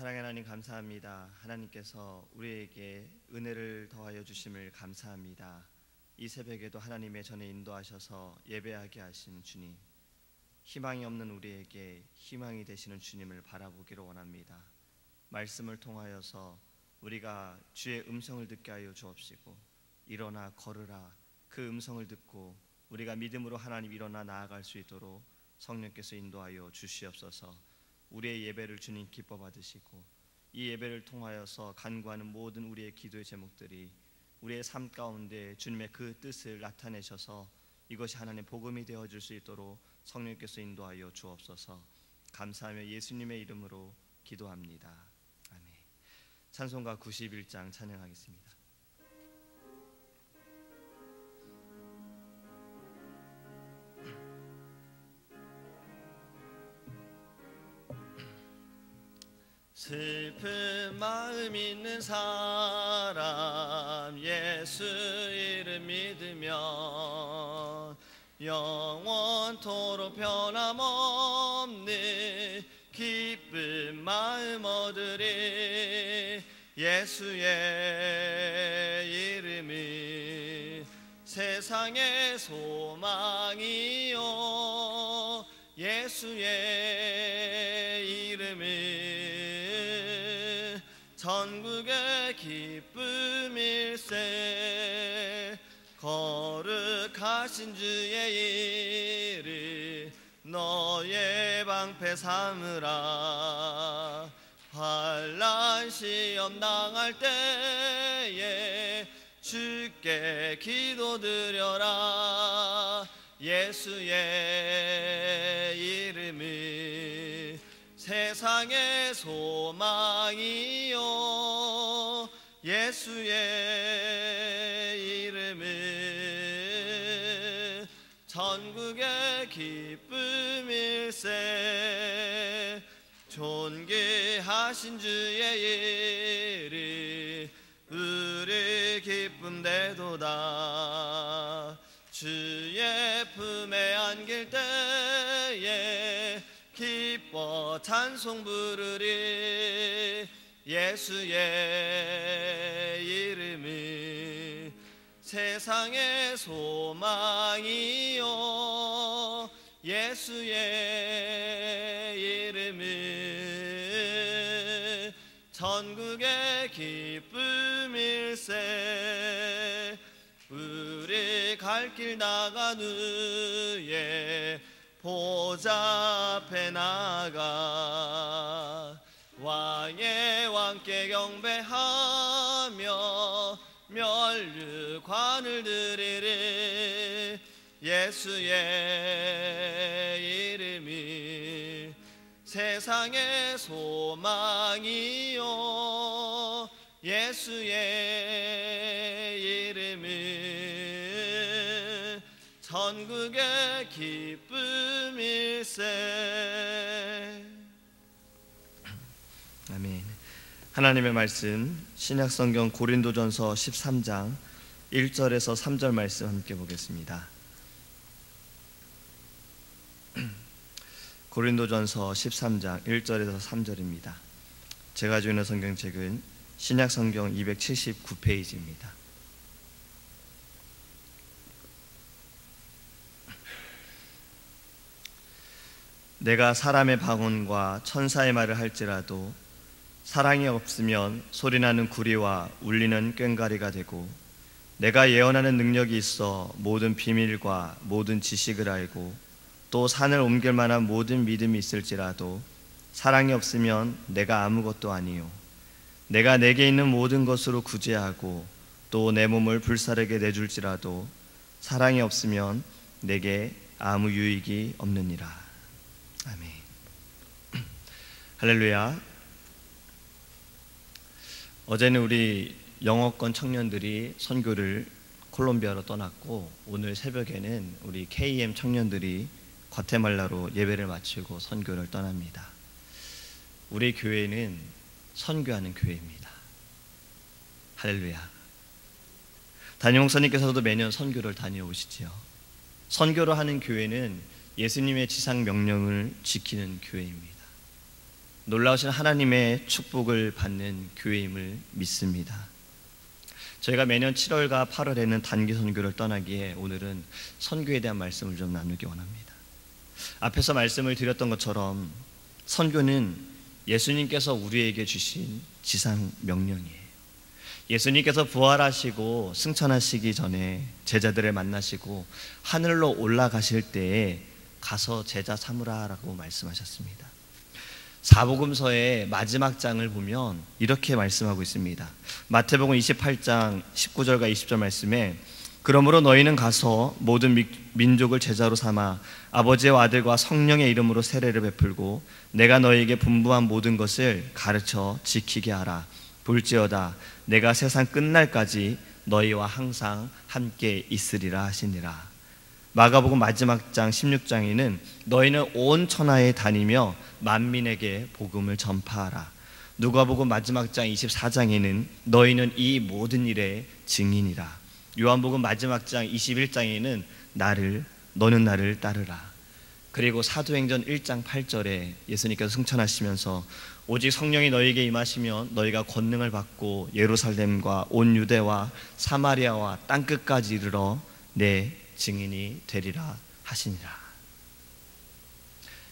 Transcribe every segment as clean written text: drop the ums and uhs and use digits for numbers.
사랑의 하나님 감사합니다. 하나님께서 우리에게 은혜를 더하여 주심을 감사합니다. 이 새벽에도 하나님의 전에 인도하셔서 예배하게 하신 주님, 희망이 없는 우리에게 희망이 되시는 주님을 바라보기를 원합니다. 말씀을 통하여서 우리가 주의 음성을 듣게 하여 주옵시고, 일어나 걸으라 그 음성을 듣고 우리가 믿음으로 하나님 일어나 나아갈 수 있도록 성령께서 인도하여 주시옵소서. 우리의 예배를 주님 기뻐 받으시고, 이 예배를 통하여서 간구하는 모든 우리의 기도의 제목들이 우리의 삶 가운데 주님의 그 뜻을 나타내셔서 이것이 하나님의 복음이 되어줄 수 있도록 성령께서 인도하여 주옵소서. 감사하며 예수님의 이름으로 기도합니다. 아멘. 찬송가 91장 찬양하겠습니다. 슬픈 마음 있는 사람 예수 이름 믿으면 영원토록 변함없는 기쁜 마음 얻으리. 예수의 이름은 세상의 소망이요, 예수의 이름은 전국의 기쁨일세. 거룩하신 주의 이름 너의 방패 삼으라. 환난 시험 당할 때에 주께 기도드려라. 예수의 이름은 세상의 소망이요, 예수의 이름은 전국의 기쁨일세. 존귀하신 주의 이름 우리 기쁨 되도다. 주의 품에 안길 때에 기뻐 찬송 부르리. 예수의 이름은 세상의 소망이요, 예수의 이름은 전국의 기쁨일세. 우리 갈 길 나간 후에 보좌 앞에 나가 왕의 왕께 경배하며 면류관을 드리리. 예수의 이름이 세상의 소망이요, 예수의 이름은 전국의 기쁨일세. 아멘. 하나님의 말씀 신약성경 고린도전서 13장 1절에서 3절 말씀 함께 보겠습니다. 고린도전서 13장 1절에서 3절입니다. 제가 가지고 있는 성경책은 신약성경 279페이지입니다. 내가 사람의 방언과 천사의 말을 할지라도 사랑이 없으면 소리나는 구리와 울리는 꽹과리가 되고, 내가 예언하는 능력이 있어 모든 비밀과 모든 지식을 알고 또 산을 옮길 만한 모든 믿음이 있을지라도 사랑이 없으면 내가 아무것도 아니요, 내가 내게 있는 모든 것으로 구제하고 또 내 몸을 불사르게 내줄지라도 사랑이 없으면 내게 아무 유익이 없느니라. 아멘. 할렐루야. 어제는 우리 영어권 청년들이 선교를 콜롬비아로 떠났고, 오늘 새벽에는 우리 KM 청년들이 과테말라로 예배를 마치고 선교를 떠납니다. 우리 교회는 선교하는 교회입니다. 할렐루야. 담임 목사님께서도 매년 선교를 다녀오시지요. 선교를 하는 교회는 예수님의 지상 명령을 지키는 교회입니다. 놀라우신 하나님의 축복을 받는 교회임을 믿습니다. 저희가 매년 7월과 8월에는 단기 선교를 떠나기에 오늘은 선교에 대한 말씀을 좀 나누기 원합니다. 앞에서 말씀을 드렸던 것처럼 선교는 예수님께서 우리에게 주신 지상 명령이에요. 예수님께서 부활하시고 승천하시기 전에 제자들을 만나시고 하늘로 올라가실 때에 가서 제자 삼으라라고 말씀하셨습니다. 사복음서의 마지막 장을 보면 이렇게 말씀하고 있습니다. 마태복음 28장 19절과 20절 말씀에 그러므로 너희는 가서 모든 민족을 제자로 삼아 아버지와 아들과 성령의 이름으로 세례를 베풀고 내가 너희에게 분부한 모든 것을 가르쳐 지키게 하라. 볼지어다 내가 세상 끝날까지 너희와 항상 함께 있으리라 하시니라. 마가복음 마지막 장 16장에는 너희는 온 천하에 다니며 만민에게 복음을 전파하라. 누가복음 마지막 장 24장에는 너희는 이 모든 일의 증인이라. 요한복음 마지막 장 21장에는 너는 나를 따르라. 그리고 사도행전 1장 8절에 예수님께서 승천하시면서 오직 성령이 너희에게 임하시면 너희가 권능을 받고 예루살렘과 온 유대와 사마리아와 땅끝까지 이르러 내 증인이 되리라 하시니라.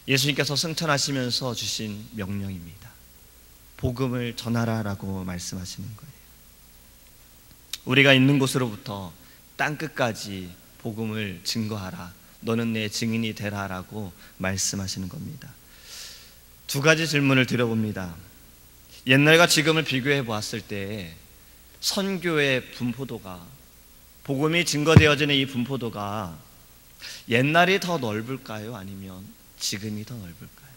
예수님께서 승천하시면서 주신 명령입니다. 복음을 전하라라고 말씀하시는 거예요. 우리가 있는 곳으로부터 땅끝까지 복음을 증거하라. 너는 내 증인이 되라라고 말씀하시는 겁니다. 두 가지 질문을 드려봅니다. 옛날과 지금을 비교해 보았을 때 선교의 분포도가, 복음이 증거되어지는 이 분포도가 옛날이 더 넓을까요? 아니면 지금이 더 넓을까요?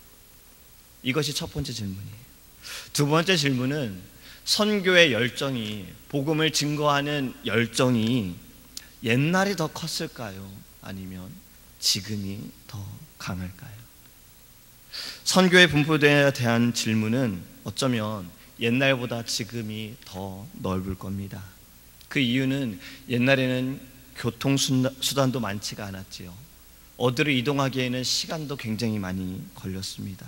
이것이 첫 번째 질문이에요. 두 번째 질문은 선교의 열정이, 복음을 증거하는 열정이 옛날이 더 컸을까요? 아니면 지금이 더 강할까요? 선교의 분포도에 대한 질문은 어쩌면 옛날보다 지금이 더 넓을 겁니다. 그 이유는 옛날에는 교통수단도 많지가 않았지요. 어디로 이동하기에는 시간도 굉장히 많이 걸렸습니다.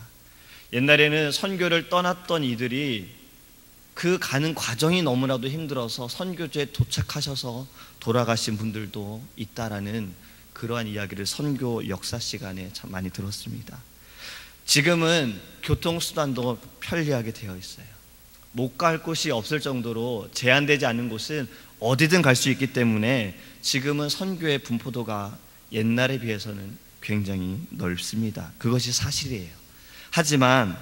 옛날에는 선교를 떠났던 이들이 그 가는 과정이 너무나도 힘들어서 선교지에 도착하셔서 돌아가신 분들도 있다라는 그러한 이야기를 선교 역사 시간에 참 많이 들었습니다. 지금은 교통수단도 편리하게 되어 있어요. 못 갈 곳이 없을 정도로 제한되지 않은 곳은 어디든 갈 수 있기 때문에 지금은 선교의 분포도가 옛날에 비해서는 굉장히 넓습니다. 그것이 사실이에요. 하지만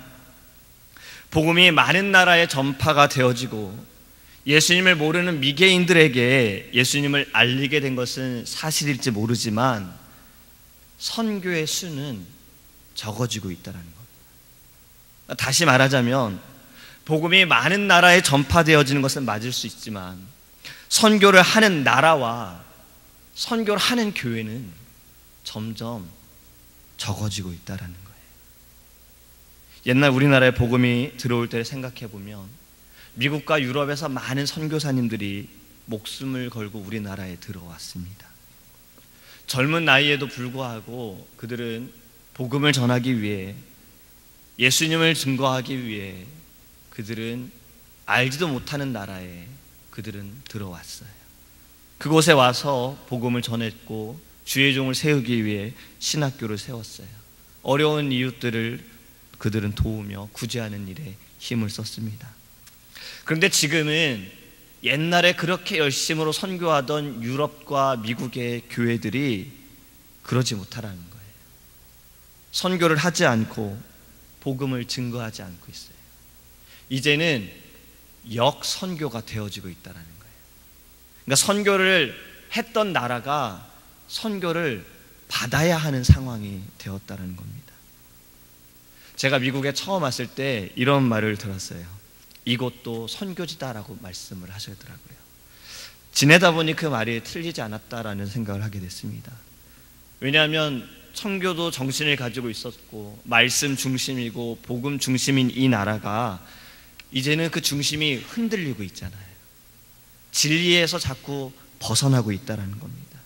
복음이 많은 나라에 전파가 되어지고 예수님을 모르는 미개인들에게 예수님을 알리게 된 것은 사실일지 모르지만 선교의 수는 적어지고 있다는 겁니다. 다시 말하자면 복음이 많은 나라에 전파되어지는 것은 맞을 수 있지만 선교를 하는 나라와 선교를 하는 교회는 점점 적어지고 있다는 거예요. 옛날 우리나라에 복음이 들어올 때를 생각해 보면 미국과 유럽에서 많은 선교사님들이 목숨을 걸고 우리나라에 들어왔습니다. 젊은 나이에도 불구하고 그들은 복음을 전하기 위해, 예수님을 증거하기 위해 그들은 알지도 못하는 나라에 그들은 들어왔어요. 그곳에 와서 복음을 전했고 주의 종을 세우기 위해 신학교를 세웠어요. 어려운 이웃들을 그들은 도우며 구제하는 일에 힘을 썼습니다. 그런데 지금은 옛날에 그렇게 열심으로 선교하던 유럽과 미국의 교회들이 그러지 못하라는 거예요. 선교를 하지 않고 복음을 증거하지 않고 있어요. 이제는 역선교가 되어지고 있다는 거예요. 그러니까 선교를 했던 나라가 선교를 받아야 하는 상황이 되었다는 겁니다. 제가 미국에 처음 왔을 때 이런 말을 들었어요. 이곳도 선교지다라고 말씀을 하시더라고요. 지내다 보니 그 말이 틀리지 않았다라는 생각을 하게 됐습니다. 왜냐하면 청교도 정신을 가지고 있었고 말씀 중심이고 복음 중심인 이 나라가 이제는 그 중심이 흔들리고 있잖아요. 진리에서 자꾸 벗어나고 있다는 겁니다.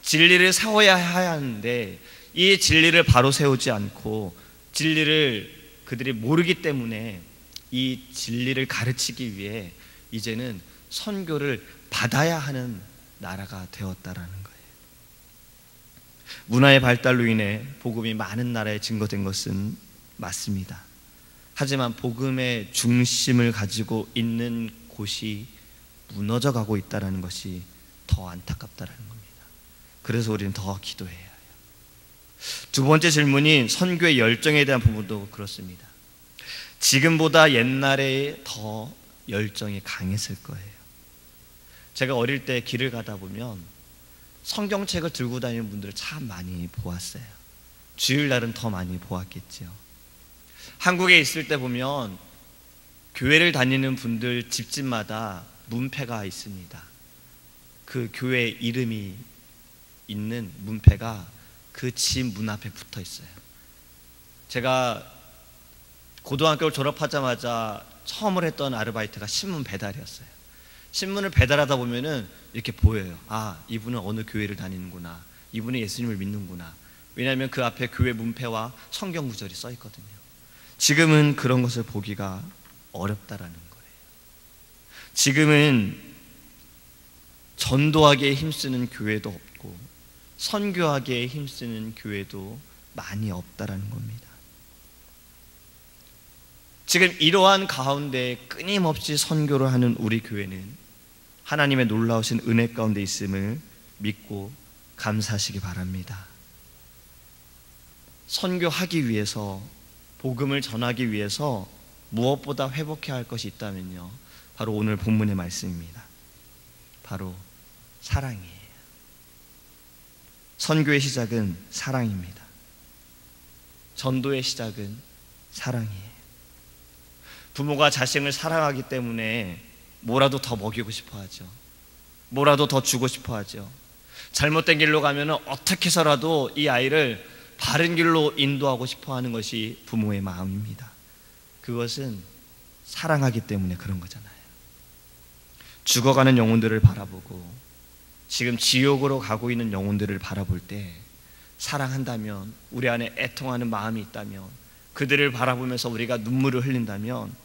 진리를 세워야 하는데 이 진리를 바로 세우지 않고 진리를 그들이 모르기 때문에 이 진리를 가르치기 위해 이제는 선교를 받아야 하는 나라가 되었다라는 거예요. 문화의 발달로 인해 복음이 많은 나라에 증거된 것은 맞습니다. 하지만 복음의 중심을 가지고 있는 곳이 무너져 가고 있다는 것이 더 안타깝다는 겁니다. 그래서 우리는 더 기도해야 해요. 두 번째 질문이 선교의 열정에 대한 부분도 그렇습니다. 지금보다 옛날에 더 열정이 강했을 거예요. 제가 어릴 때 길을 가다 보면 성경책을 들고 다니는 분들을 참 많이 보았어요. 주일날은 더 많이 보았겠죠. 한국에 있을 때 보면 교회를 다니는 분들 집집마다 문패가 있습니다. 그 교회 이름이 있는 문패가 그 집 문 앞에 붙어 있어요. 제가 고등학교를 졸업하자마자 처음으로 했던 아르바이트가 신문 배달이었어요. 신문을 배달하다 보면은 이렇게 보여요. 아, 이분은 어느 교회를 다니는구나. 이분은 예수님을 믿는구나. 왜냐하면 그 앞에 교회 문패와 성경 구절이 써 있거든요. 지금은 그런 것을 보기가 어렵다라는 거예요. 지금은 전도하기에 힘쓰는 교회도 없고 선교하기에 힘쓰는 교회도 많이 없다라는 겁니다. 지금 이러한 가운데 끊임없이 선교를 하는 우리 교회는 하나님의 놀라우신 은혜 가운데 있음을 믿고 감사하시기 바랍니다. 선교하기 위해서, 복음을 전하기 위해서 무엇보다 회복해야 할 것이 있다면요, 바로 오늘 본문의 말씀입니다. 바로 사랑이에요. 선교의 시작은 사랑입니다. 전도의 시작은 사랑이에요. 부모가 자식을 사랑하기 때문에 뭐라도 더 먹이고 싶어 하죠. 뭐라도 더 주고 싶어 하죠. 잘못된 길로 가면 어떻게 해서라도 이 아이를 바른 길로 인도하고 싶어 하는 것이 부모의 마음입니다. 그것은 사랑하기 때문에 그런 거잖아요. 죽어가는 영혼들을 바라보고 지금 지옥으로 가고 있는 영혼들을 바라볼 때 사랑한다면, 우리 안에 애통하는 마음이 있다면, 그들을 바라보면서 우리가 눈물을 흘린다면,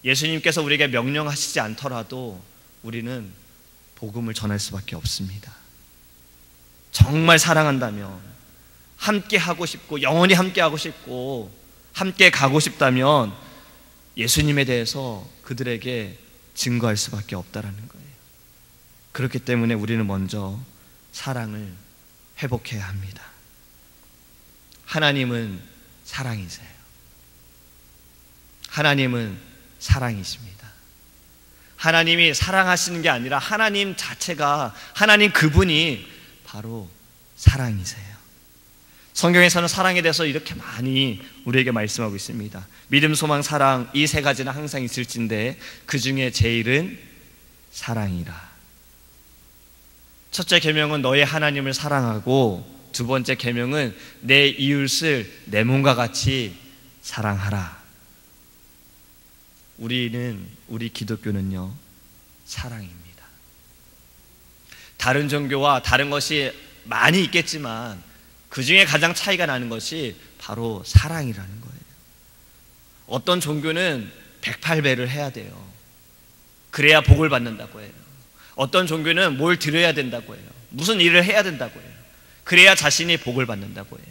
예수님께서 우리에게 명령하시지 않더라도 우리는 복음을 전할 수밖에 없습니다. 정말 사랑한다면, 함께 하고 싶고 영원히 함께 하고 싶고 함께 가고 싶다면 예수님에 대해서 그들에게 증거할 수밖에 없다라는 거예요. 그렇기 때문에 우리는 먼저 사랑을 회복해야 합니다. 하나님은 사랑이세요. 하나님은 사랑이십니다. 하나님이 사랑하시는 게 아니라 하나님 자체가, 하나님 그분이 바로 사랑이세요. 성경에서는 사랑에 대해서 이렇게 많이 우리에게 말씀하고 있습니다. 믿음, 소망, 사랑, 이 세 가지는 항상 있을진데 그 중에 제일은 사랑이라. 첫째 계명은 너의 하나님을 사랑하고, 두 번째 계명은 내 이웃을 내 몸과 같이 사랑하라. 우리 기독교는요, 사랑입니다. 다른 종교와 다른 것이 많이 있겠지만 그 중에 가장 차이가 나는 것이 바로 사랑이라는 거예요. 어떤 종교는 108배를 해야 돼요. 그래야 복을 받는다고 해요. 어떤 종교는 뭘 드려야 된다고 해요. 무슨 일을 해야 된다고 해요. 그래야 자신이 복을 받는다고 해요.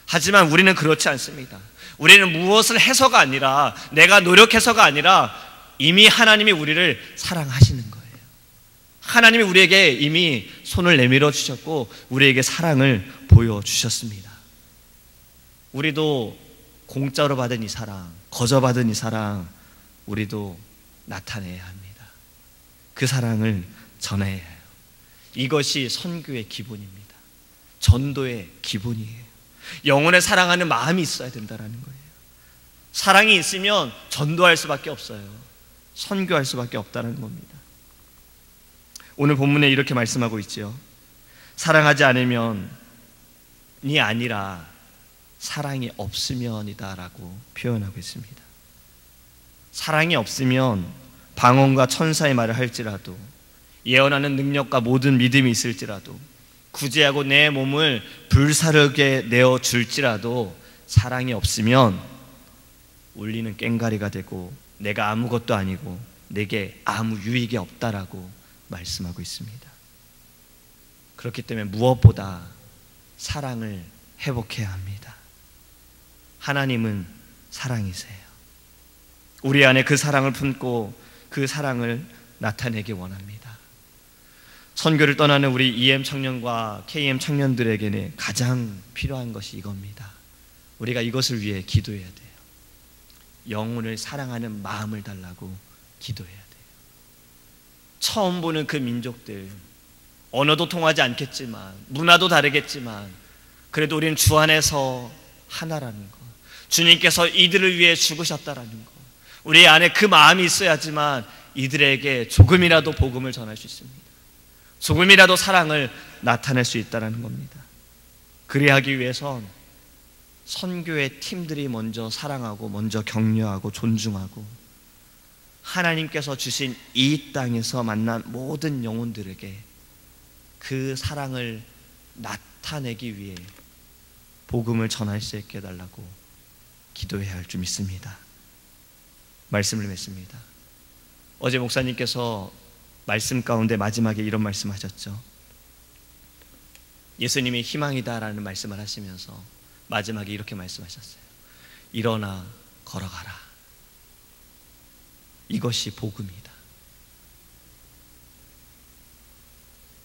하지만 우리는 그렇지 않습니다. 우리는 무엇을 해서가 아니라, 내가 노력해서가 아니라 이미 하나님이 우리를 사랑하시는 거예요. 하나님이 우리에게 이미 손을 내밀어 주셨고 우리에게 사랑을 보여주셨습니다. 우리도 공짜로 받은 이 사랑, 거저 받은 이 사랑, 우리도 나타내야 합니다. 그 사랑을 전해야 해요. 이것이 선교의 기본입니다. 전도의 기본이에요. 영혼을 사랑하는 마음이 있어야 된다는 거예요. 사랑이 있으면 전도할 수밖에 없어요. 선교할 수밖에 없다는 겁니다. 오늘 본문에 이렇게 말씀하고 있지요. 사랑하지 않으면이 아니라 사랑이 없으면이다 라고 표현하고 있습니다. 사랑이 없으면 방언과 천사의 말을 할지라도, 예언하는 능력과 모든 믿음이 있을지라도, 구제하고 내 몸을 불사르게 내어줄지라도 사랑이 없으면 울리는 꽹과리가 되고 내가 아무것도 아니고 내게 아무 유익이 없다라고 말씀하고 있습니다. 그렇기 때문에 무엇보다 사랑을 회복해야 합니다. 하나님은 사랑이세요. 우리 안에 그 사랑을 품고 그 사랑을 나타내기 원합니다. 선교를 떠나는 우리 EM 청년과 KM 청년들에게는 가장 필요한 것이 이겁니다. 우리가 이것을 위해 기도해야 돼요. 영혼을 사랑하는 마음을 달라고 기도해야 돼요. 처음 보는 그 민족들, 언어도 통하지 않겠지만, 문화도 다르겠지만, 그래도 우리는 주 안에서 하나라는 것, 주님께서 이들을 위해 죽으셨다라는 것, 우리 안에 그 마음이 있어야지만 이들에게 조금이라도 복음을 전할 수 있습니다. 조금이라도 사랑을 나타낼 수 있다는 겁니다. 그리하기 위해선 선교의 팀들이 먼저 사랑하고 먼저 격려하고 존중하고 하나님께서 주신 이 땅에서 만난 모든 영혼들에게 그 사랑을 나타내기 위해 복음을 전할 수 있게 해달라고 기도해야 할 줄 믿습니다. 말씀을 맺습니다. 어제 목사님께서 말씀 가운데 마지막에 이런 말씀하셨죠. 예수님이 희망이다라는 말씀을 하시면서 마지막에 이렇게 말씀하셨어요. 일어나 걸어가라. 이것이 복음이다.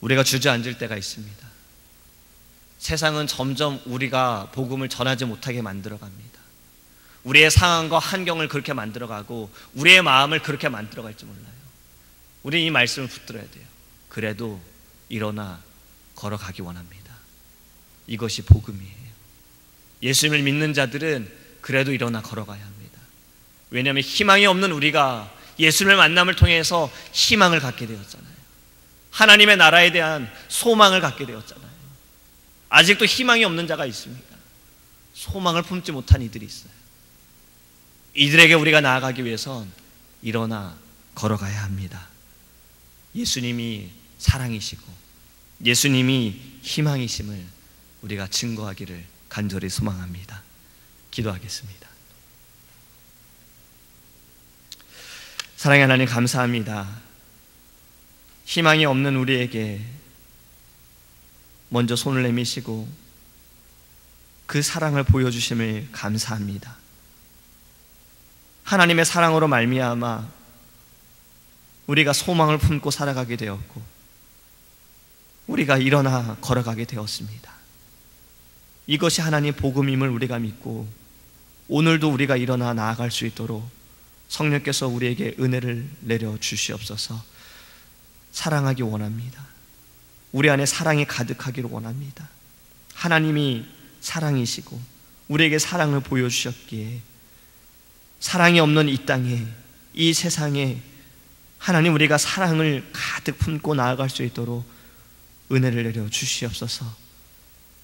우리가 주저앉을 때가 있습니다. 세상은 점점 우리가 복음을 전하지 못하게 만들어갑니다. 우리의 상황과 환경을 그렇게 만들어가고 우리의 마음을 그렇게 만들어갈지 몰라요. 우리 이 말씀을 붙들어야 돼요. 그래도 일어나 걸어가기 원합니다. 이것이 복음이에요. 예수님을 믿는 자들은 그래도 일어나 걸어가야 합니다. 왜냐하면 희망이 없는 우리가 예수님의 만남을 통해서 희망을 갖게 되었잖아요. 하나님의 나라에 대한 소망을 갖게 되었잖아요. 아직도 희망이 없는 자가 있습니다. 소망을 품지 못한 이들이 있어요. 이들에게 우리가 나아가기 위해선 일어나 걸어가야 합니다. 예수님이 사랑이시고 예수님이 희망이심을 우리가 증거하기를 간절히 소망합니다. 기도하겠습니다. 사랑의 하나님 감사합니다. 희망이 없는 우리에게 먼저 손을 내미시고 그 사랑을 보여주심을 감사합니다. 하나님의 사랑으로 말미암아 우리가 소망을 품고 살아가게 되었고 우리가 일어나 걸어가게 되었습니다. 이것이 하나님 복음임을 우리가 믿고 오늘도 우리가 일어나 나아갈 수 있도록 성령께서 우리에게 은혜를 내려 주시옵소서. 사랑하기 원합니다. 우리 안에 사랑이 가득하기를 원합니다. 하나님이 사랑이시고 우리에게 사랑을 보여주셨기에 사랑이 없는 이 땅에, 이 세상에 하나님 우리가 사랑을 가득 품고 나아갈 수 있도록 은혜를 내려 주시옵소서.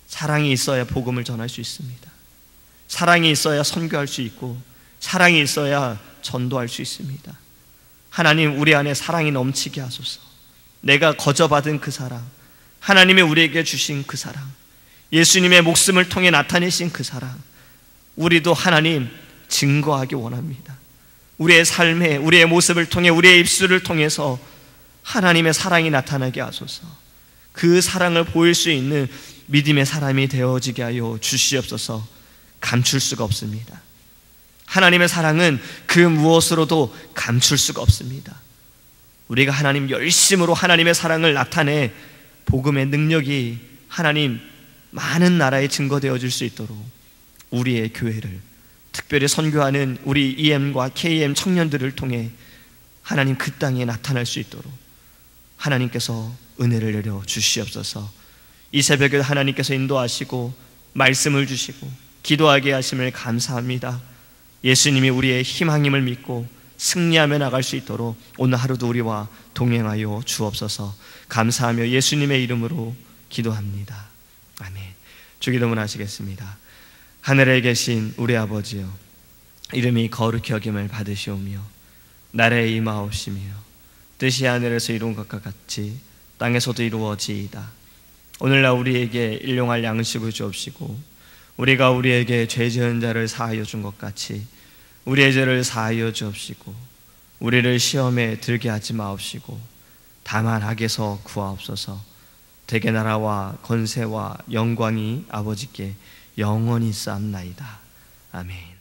사랑이 있어야 복음을 전할 수 있습니다. 사랑이 있어야 선교할 수 있고 사랑이 있어야 전도할 수 있습니다. 하나님 우리 안에 사랑이 넘치게 하소서. 내가 거저받은 그 사랑, 하나님이 우리에게 주신 그 사랑, 예수님의 목숨을 통해 나타내신 그 사랑, 우리도 하나님 증거하기 원합니다. 우리의 삶에, 우리의 모습을 통해, 우리의 입술을 통해서 하나님의 사랑이 나타나게 하소서. 그 사랑을 보일 수 있는 믿음의 사람이 되어지게 하여 주시옵소서. 감출 수가 없습니다. 하나님의 사랑은 그 무엇으로도 감출 수가 없습니다. 우리가 하나님 열심으로 하나님의 사랑을 나타내 복음의 능력이 하나님 많은 나라에 증거되어질 수 있도록 우리의 교회를, 특별히 선교하는 우리 EM과 KM 청년들을 통해 하나님 그 땅에 나타날 수 있도록 하나님께서 은혜를 내려 주시옵소서. 이 새벽에 하나님께서 인도하시고 말씀을 주시고 기도하게 하심을 감사합니다. 예수님이 우리의 희망임을 믿고 승리하며 나갈 수 있도록 오늘 하루도 우리와 동행하여 주옵소서. 감사하며 예수님의 이름으로 기도합니다. 아멘. 주기도문 하시겠습니다. 하늘에 계신 우리 아버지여, 이름이 거룩히 여김을 받으시오며 나라에 임하옵시며 뜻이 하늘에서 이룬 것과 같이 땅에서도 이루어지이다. 오늘날 우리에게 일용할 양식을 주옵시고 우리가 우리에게 죄 지은 자를 사하여 준 것 같이 우리의 죄를 사하여 주옵시고 우리를 시험에 들게 하지 마옵시고 다만 악에서 구하옵소서. 대개 나라와 권세와 영광이 아버지께 영원히 쌓나이다. 아멘.